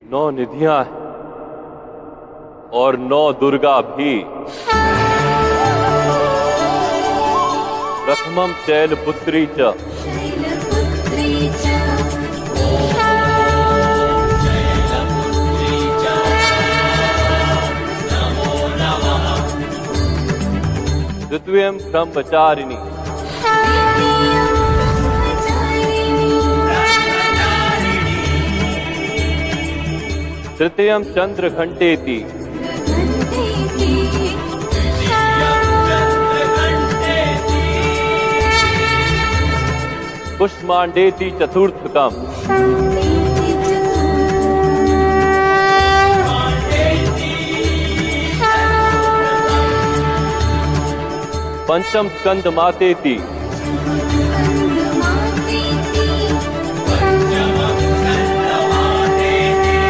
9 निधियां हैं और 9 दुर्गा भी। प्रथमं शैलपुत्री च द्वितीयं ब्रह्मचारिणी तृतीयं चंद्रघंटेति कुष्मांडेति चतुर्थकम् पंचम स्कंदमातेति